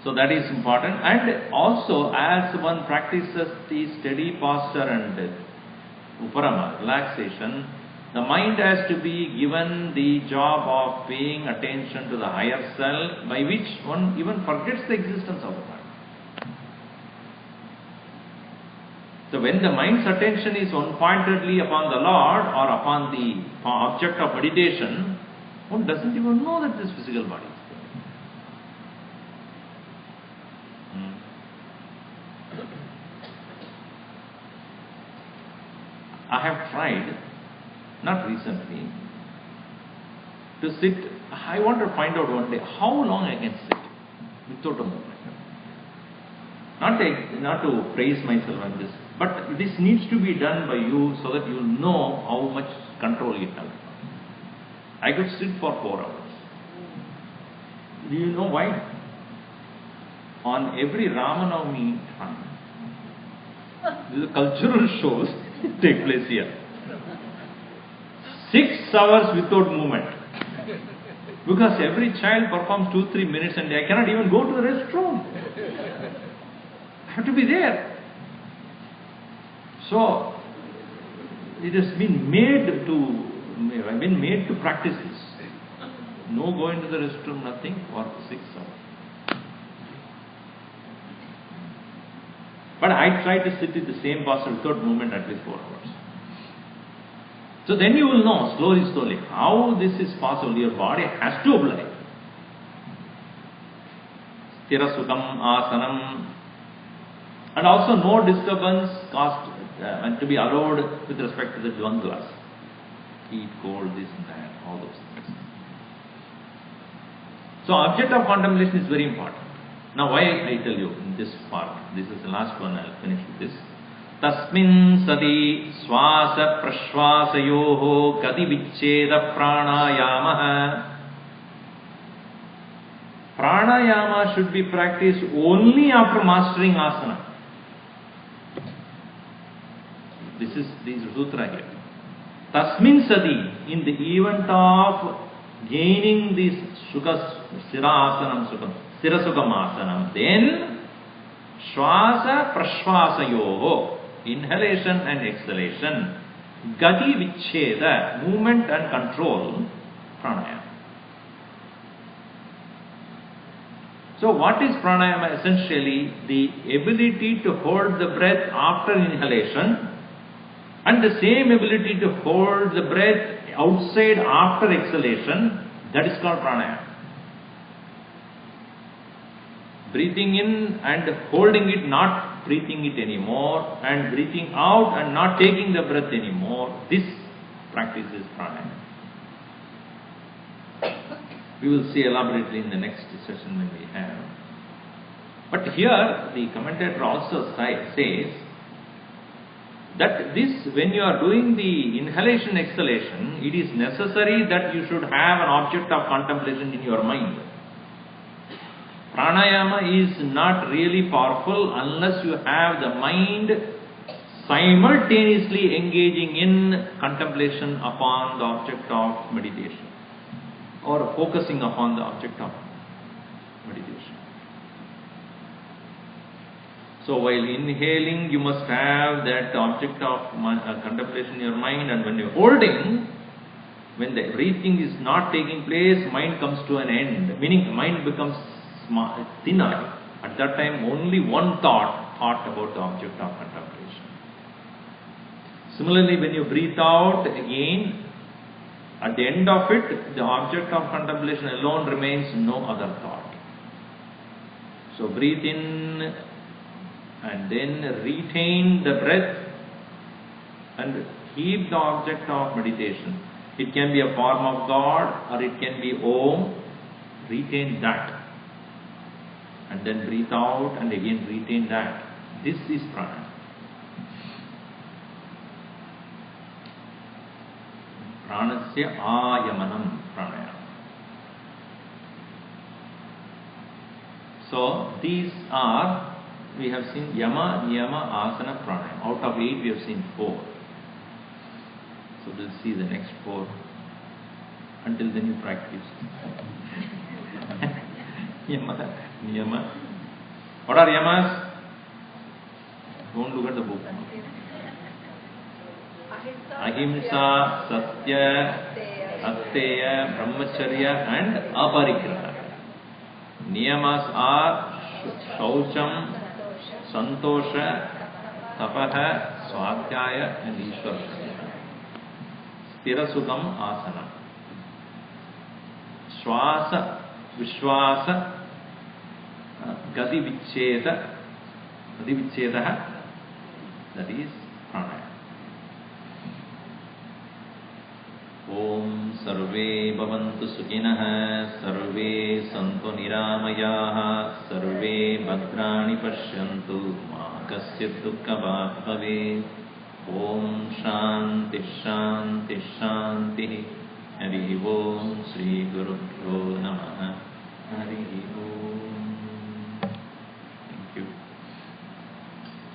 A: So that is important. And also as one practices the steady posture and uparama, relaxation, the mind has to be given the job of paying attention to the higher self, by which one even forgets the existence of the mind. So when the mind's attention is one-pointedly upon the Lord or upon the object of meditation, one doesn't even know that this physical body is there. I have tried, not recently, to sit. I want to find out one day how long I can sit without a movement. Not to praise myself on this, but this needs to be done by you so that you know how much control you have. I could sit for 4 hours. Do you know why? On every Ramanavami time, the cultural shows take place here. 6 hours without movement. Because every child performs 2-3 minutes and I cannot even go to the restroom. I have to be there. So, it has been I've been made to practice this. No going to the restroom, nothing for 6 hours. But I try to sit in the same posture without movement at least 4 hours. So then you will know slowly how this is possible. Your body has to oblige. Sthira Sukham Asanam. And also no disturbance caused and to be allowed with respect to the dvandvas. Heat, cold, this and that, all those things. So object of contemplation is very important. Now why I tell you in this part, this is the last one, I will finish with this. Tasmin sati swasa prashvasayoho gati vichcheda pranayamaha. Pranayama should be practiced only after mastering asana. This is sutra here. Tasmin sati, in the event of gaining this sthira sukam asanam, then shvasa prashvasayoho, inhalation and exhalation, gati vichcheda, movement and control, pranayama. So what is pranayama? Essentially the ability to hold the breath after inhalation and the same ability to hold the breath outside after exhalation, that is called pranayama. Breathing in and holding it, not breathing it anymore, and breathing out and not taking the breath anymore, this practice is pranayama. We will see elaborately in the next session when we have. But here the commentator also says that this, when you are doing the inhalation exhalation, it is necessary that you should have an object of contemplation in your mind. Pranayama is not really powerful unless you have the mind simultaneously engaging in contemplation upon the object of meditation, or focusing upon the object of meditation. So while inhaling, you must have that object of contemplation in your mind, and when you're holding, when the breathing is not taking place, mind comes to an end, meaning mind becomes thinner. At that time, only one thought about the object of contemplation. Similarly, when you breathe out again, at the end of it, the object of contemplation alone remains, no other thought. So breathe in and then retain the breath and keep the object of meditation. It can be a form of God or it can be Om. Retain that. And then breathe out and again retain that. This is pranayama. Pranasya ayamanam pranayama. So these are, we have seen yama, niyama, asana, pranayama. Out of 8 we have seen 4. So we'll see the next 4. Until then you practice. Yama, niyama. What are yamas? Don't look at the book. Ahimsa, Satya, Asteya, Brahmacharya and Aparigraha. Niyamas are Shaucham, Santosha, Tapaha, Swadhyaya and Ishwara. Sthira Sukham Asana. Swasa, Vishwasa, Gati Vichcheda, that is pranayama. Om Sarve Bhavantu Sukhinah, Sarve Santu Niramayaha, Sarve Bhadrani Pashyantu, Ma Kasyat Dukkha Bhat Bhavet. Om Shanti Shanti Shanti. Hari Om Sri Guru Bhyo Namaha. Hari Om.